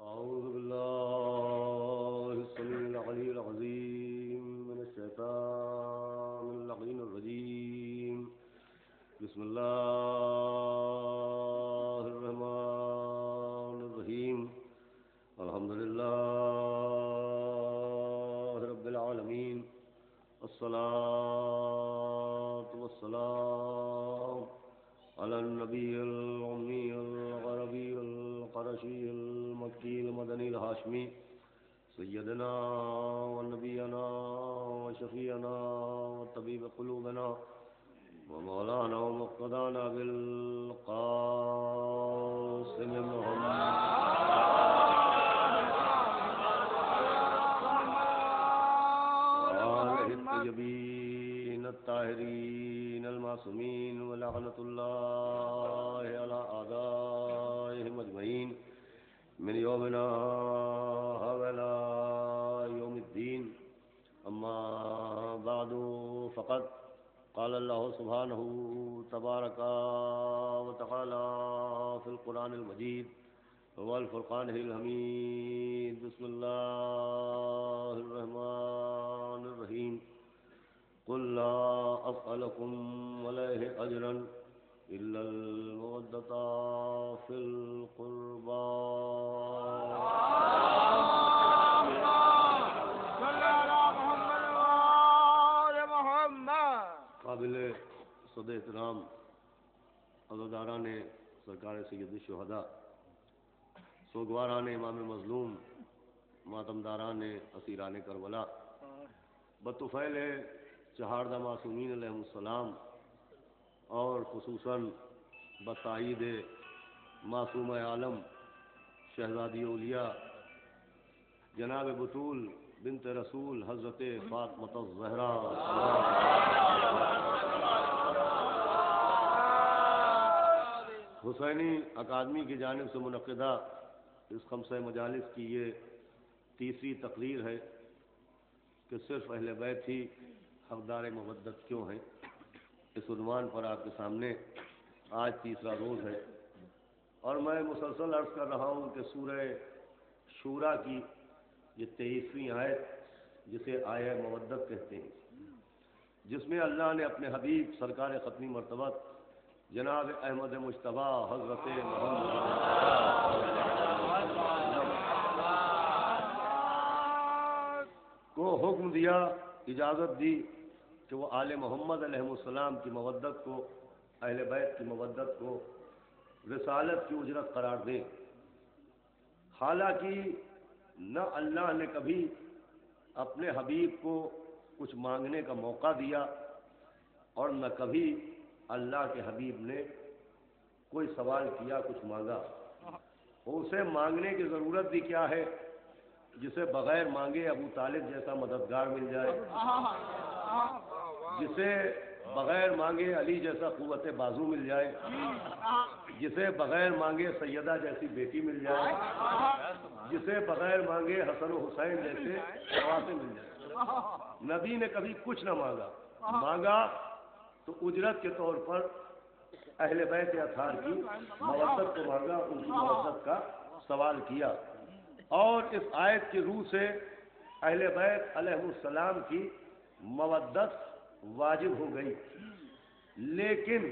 أعوذ بالله السميع العلي العظيم من الشيطان اللعين الرجيم. بسم الله الرحمن الرحيم. الحمد لله رب العالمين. الصلاة والسلام على النبي الأمي العربي القرشي المكي المدني الهاشمي سيدنا ونبينا وشفيعنا وطبيب قلوبنا ومولانا ومقتدانا بالقاسم محمد وآله الطيبين الطاهرين المعصومين ولعنة الله على أعدائهم أجمعين من يومنا هذا يوم الدين. أما بعد فقد قال الله سبحانه تبارك وتعالى في القرآن المجيد والفرقان الحميد. بسم الله الرحمن الرحيم. قل لا أسألكم عليه أجرا إلا المودة في القربى. قابل صد احترام عزاداران سرکار سید الشہداء، سوگواران امام مظلوم، ماتمداران اسیران کربلا، بطفیل چہاردہ معصومین علیہ السلام اور خصوصاً بتائید معصوم عالم شہزادی اولیاء جناب بطول بنت رسول حضرت فاطمہ الزہرا حسینی اکادمی کی جانب سے منعقدہ اس خمسہ مجالس کی یہ تیسری تقریر ہے کہ صرف اہل بیت ہی حقدار مودت کیوں ہیں. اس عنوان پر آپ کے سامنے آج تیسرا روز ہے اور میں مسلسل عرض کر رہا ہوں کہ سورہ شورا کی یہ 23ویں آیت جسے آیہ مودت کہتے ہیں، جس میں اللہ نے اپنے حبیب سرکار ختمی مرتبہ جناب احمد مجتبیٰ حضرت محمد کو حکم دیا، اجازت دی کہ وہ آل محمد علیہ السلام کی مودت کو، اہل بیت کی مودت کو رسالت کی اجرت قرار دیں. حالانکہ نہ اللہ نے کبھی اپنے حبیب کو کچھ مانگنے کا موقع دیا اور نہ کبھی اللہ کے حبیب نے کوئی سوال کیا، کچھ مانگا. اسے مانگنے کی ضرورت بھی کیا ہے جسے بغیر مانگے ابو طالب جیسا مددگار مل جائے، جسے بغیر مانگے علی جیسا قوت بازو مل جائے، جسے بغیر مانگے سیدہ جیسی بیٹی مل جائے، جسے بغیر مانگے حسن و حسین جیسے نواسے مل جائے. نبی نے کبھی کچھ نہ مانگا، مانگا تو اجرت کے طور پر اہل بیت اطہار کی مودت کو مانگا، ان کی مودت کا سوال کیا. اور اس آیت کی روح سے اہل بیت علیہ السلام کی مودت واجب ہو گئی. لیکن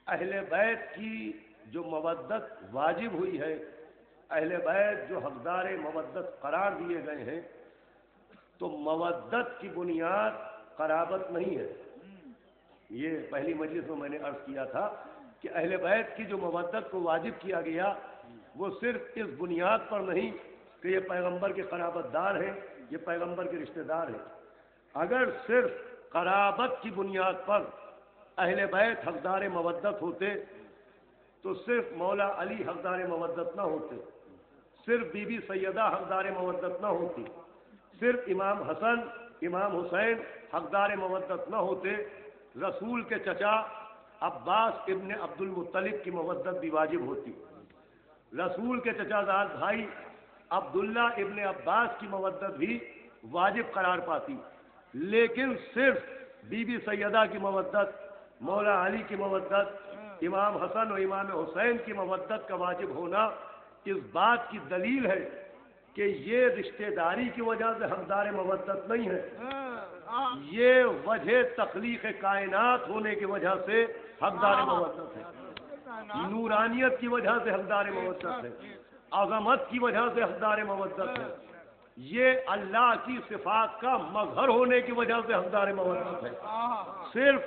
اہل بیت کی جو مودت واجب ہوئی ہے، اہل بیت جو حقدار مودت قرار دیے گئے ہیں، تو مودت کی بنیاد قرابت نہیں ہے. یہ پہلی مجلس میں نے عرض کیا تھا کہ اہل بیت کی جو مودت کو واجب کیا گیا وہ صرف اس بنیاد پر نہیں کہ یہ پیغمبر کے قرابت دار ہیں، یہ پیغمبر کے رشتہ دار ہیں. اگر صرف قرابت کی بنیاد پر اہل بیت حقدار مودت ہوتے تو صرف مولا علی حقدار مودت نہ ہوتے، صرف بی بی سیدہ حقدار مودت نہ ہوتی، صرف امام حسن امام حسین حقدار مودت نہ ہوتے، رسول کے چچا عباس ابن عبد المطلب کی مودت بھی واجب ہوتی، رسول کے چچا زاد بھائی عبداللہ ابن عباس کی مودت بھی واجب قرار پاتی. لیکن صرف بی بی سیدہ کی مودت، مولا علی کی مودت، امام حسن و امام حسین کی مودت کا واجب ہونا اس بات کی دلیل ہے کہ یہ رشتہ داری کی وجہ سے حقدار مودت نہیں ہے، یہ وجہ تخلیق کائنات ہونے کی وجہ سے حقدار مودت ہے، نورانیت کی وجہ سے حقدار مودت ہے، عظمت کی وجہ سے حقدار مودت ہے، یہ اللہ کی صفات کا مظہر ہونے کی وجہ سے حقدار مودت ہے، صرف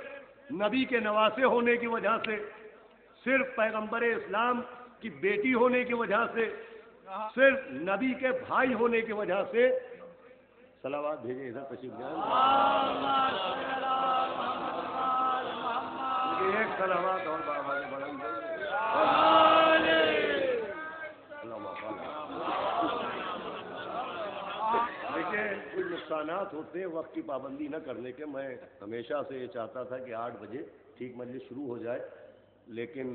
نبی کے نواسے ہونے کی وجہ سے، صرف پیغمبر اسلام کی بیٹی ہونے کی وجہ سے، صرف نبی کے بھائی ہونے کی وجہ سے صلوات بھیجے ادھر تشریف لائیں۔ ایک صلوات اور بابا نے بلند دیکھیں، کچھ نقصانات ہوتے ہیں وقت کی پابندی نہ کرنے کے۔ میں ہمیشہ سے یہ چاہتا تھا کہ 8 بجے ٹھیک مجلس شروع ہو جائے، لیکن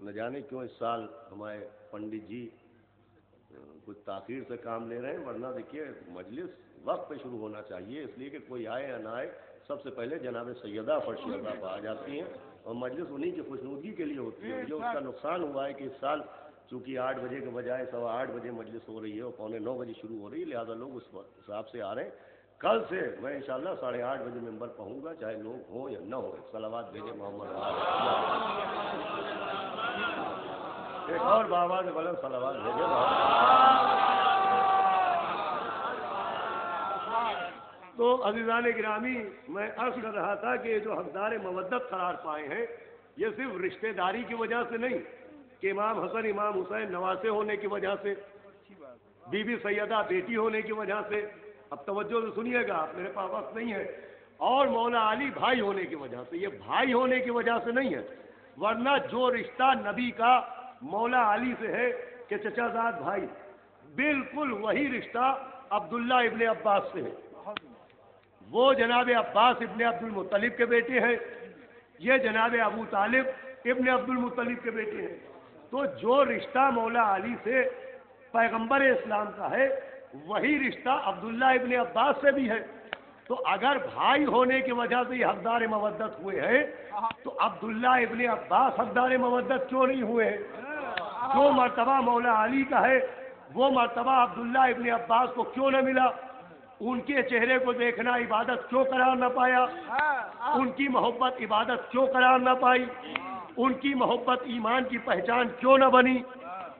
نہ جانے کیوں اس سال ہمارے پنڈت جی کچھ تاخیر سے کام لے رہے ہیں، ورنہ دیکھیے مجلس وقت پہ شروع ہونا چاہیے، اس لیے کہ کوئی آئے یا نہ آئے سب سے پہلے جناب سیدہ فرشی اللہ آ جاتی ہیں اور مجلس انہی کی خوشنودگی کے لیے ہوتی ہے۔ جو اس کا نقصان ہوا ہے کہ اس سال چونکہ 8 بجے کے بجائے 8:15 بجے مجلس ہو رہی ہے اور 8:45 بجے شروع ہو رہی ہے، لہٰذا لوگ اس حساب سے آ رہے ہیں۔ کل سے میں انشاءاللہ 8:30 بجے ممبر پہنچوں گا، چاہے لوگ ہوں یا نہ ہوں۔ صلوات بھیجے محمد۔ ایک اور بابا نے بلند صلوات بھیجے۔ تو عزیزان گرامی، میں عرض کر رہا تھا کہ جو حقدار مودت قرار پائے ہیں یہ صرف رشتہ داری کی وجہ سے نہیں کہ امام حسن امام حسین نواسے ہونے کی وجہ سے، بی بی سیدہ بیٹی ہونے کی وجہ سے، اب توجہ سے سنیے گا، میرے پاس وقت نہیں ہے، اور مولا علی بھائی ہونے کی وجہ سے۔ یہ بھائی ہونے کی وجہ سے نہیں ہے، ورنہ جو رشتہ نبی کا مولا علی سے ہے کہ چچا زاد بھائی، بالکل وہی رشتہ عبداللہ ابن عباس سے ہے۔ وہ جناب عباس ابن عبد المطلب کے بیٹے ہیں، یہ جناب ابو طالب ابن عبد المطلب کے بیٹے ہیں۔ تو جو رشتہ مولا علی سے پیغمبر اسلام کا ہے وہی رشتہ عبداللہ ابن عباس سے بھی ہے۔ تو اگر بھائی ہونے کی وجہ سے یہ حقدار مودت ہوئے ہیں تو عبداللہ ابن عباس حقدار مودت کیوں نہیں ہوئے ہیں؟ جو مرتبہ مولا علی کا ہے وہ مرتبہ عبداللہ ابن عباس کو کیوں نہ ملا؟ ان کے چہرے کو دیکھنا عبادت کیوں قرار نہ پایا؟ ان کی محبت عبادت کیوں قرار نہ پائی؟ ان کی محبت ایمان کی پہچان کیوں نہ بنی؟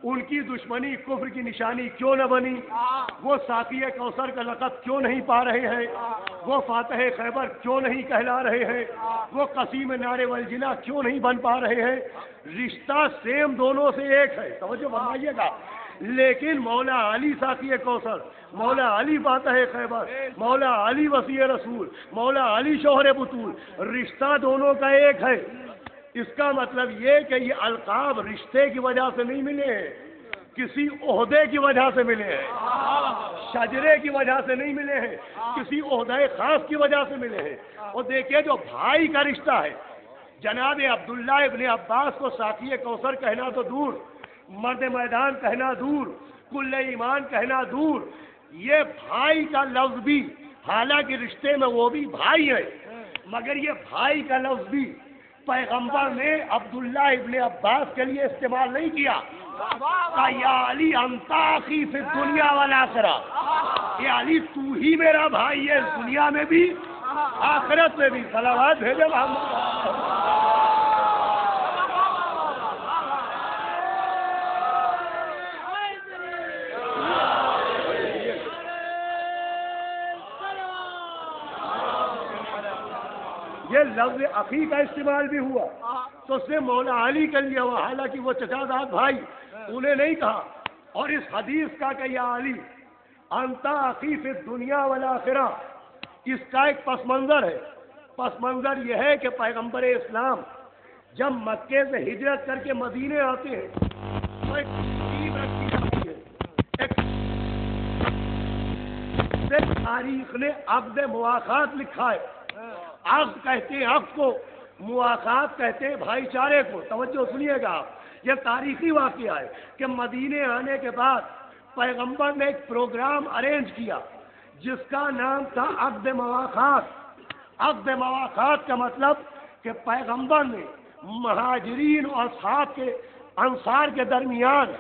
ان کی دشمنی کفر کی نشانی کیوں نہ بنی؟ وہ ساقی کوثر کا لقب کیوں نہیں پا رہے ہیں؟ وہ فاتح خیبر کیوں نہیں کہلا رہے ہیں؟ وہ قسیم نار والجنا کیوں نہیں بن پا رہے ہیں؟ رشتہ سیم دونوں سے ایک ہے، توجہ فرمائیے گا، لیکن مولا علی ساقی کوثر، مولا علی فاتح خیبر، مولا علی وسیع رسول، مولا علی شوہر بطول، رشتہ دونوں کا ایک ہے۔ اس کا مطلب یہ کہ یہ القاب رشتے کی وجہ سے نہیں ملے ہیں، کسی عہدے کی وجہ سے ملے ہیں، شجرے کی وجہ سے نہیں ملے ہیں، کسی عہدے خاص کی وجہ سے ملے ہیں۔ اور دیکھیے جو بھائی کا رشتہ ہے، جناب عبداللہ ابن عباس کو ساقی کوثر کہنا تو دور، مرد میدان کہنا دور، کل ایمان کہنا دور، یہ بھائی کا لفظ بھی، حالانکہ رشتے میں وہ بھی بھائی ہے، مگر یہ بھائی کا لفظ بھی پیغمبر نے عبداللہ ابن عباس کے لیے استعمال نہیں کیا۔ یا علی انت اخی فی الدنیا والآخرہ، یہ علی تو ہی میرا بھائی ہے، اس دنیا میں بھی آخرت میں بھی۔ صلوات بھیجے محمد۔ یہ لفظ اخی کا استعمال بھی ہوا تو اس نے مولا علی کے لیے ہوا، حالانکہ وہ چچا زاد بھائی انہیں نہیں کہا۔ اور اس حدیث کا کہ یا علی انت اخی فی الدنیا والآخرہ، اس کا ایک پس منظر ہے۔ پس منظر یہ ہے کہ پیغمبر اسلام جب مکے سے ہجرت کر کے مدینے آتے ہیں تو ایک ترتیب رکھی جاتی ہے، ایک تاریخ نے عقد مواخات لکھا ہے۔ عقد کہتے ہیں عقد کو، مواخات کہتے ہیں بھائی چارے کو۔ توجہ سنیے گا آپ، یہ تاریخی واقعہ ہے کہ مدینے آنے کے بعد پیغمبر نے ایک پروگرام ارینج کیا جس کا نام تھا عقد مواخات۔ عقد مواخات کا مطلب کہ پیغمبر نے مہاجرین اور اصحاب کے انصار کے درمیان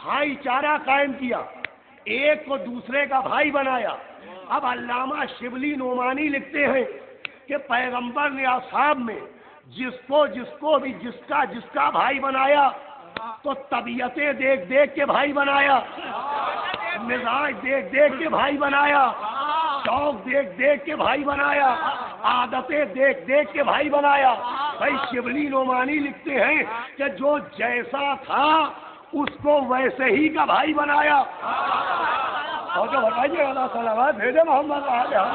بھائی چارہ قائم کیا، ایک کو دوسرے کا بھائی بنایا۔ اب علامہ شبلی نعمانی لکھتے ہیں کہ پیغمبر نے اصحاب میں جس کو بھی جس کا بھائی بنایا تو طبیعتیں دیکھ دیکھ کے بھائی بنایا، مزاج دیکھ دیکھ کے بھائی بنایا، شوق دیکھ دیکھ کے بھائی بنایا، عادتیں دیکھ دیکھ کے بھائی بنایا۔ بھائی شبلی نعمانی لکھتے ہیں کہ جو جیسا تھا اس کو ویسے ہی کا بھائی بنایا۔ اور جو بتائیے اللہ صلوات بھیجے محمد علیہ۔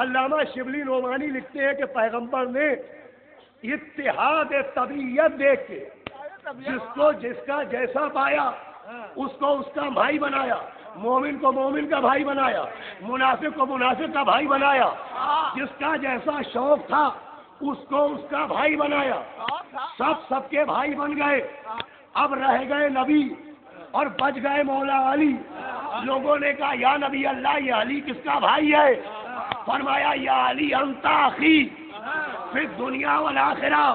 علامہ شبلی نعمانی لکھتے ہیں کہ پیغمبر نے اتحاد طبیعت دیکھ کے جس کا جیسا پایا اس کو اس کا بھائی بنایا، مومن کو مومن کا بھائی بنایا، منافق کو منافق کا بھائی بنایا، جس کا جیسا شوق تھا اس کو اس کا بھائی بنایا، سب کے بھائی بن گئے۔ اب رہ گئے نبی اور بچ گئے مولا علی۔ لوگوں نے کہا یا نبی اللہ یہ علی کس کا بھائی ہے؟ فرمایا یا علی انت اخی فی الدنیا والآخرہ،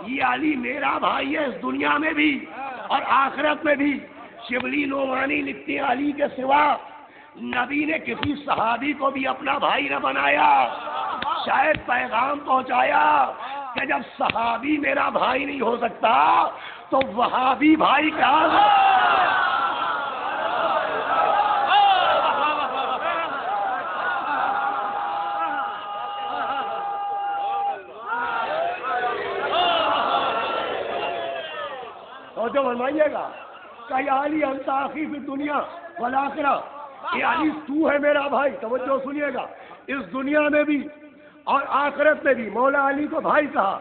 یہ علی میرا بھائی ہے اس دنیا میں بھی اور آخرت میں بھی۔ شبلی نعمانی لکھتے ہیں علی کے سوا نبی نے کسی صحابی کو بھی اپنا بھائی نہ بنایا۔ شاید پیغام پہنچایا کہ جب صحابی میرا بھائی نہیں ہو سکتا تو وہابی بھائی کہاں ہے؟ توجہ فرمائیے گا کہ یا علی انت اخی فی الدنیا والآخرہ، یہ علی تو ہے میرا بھائی۔ توجہ سنیے گا، اس دنیا میں بھی اور آخرت میں بھی مولا علی کو بھائی کہا۔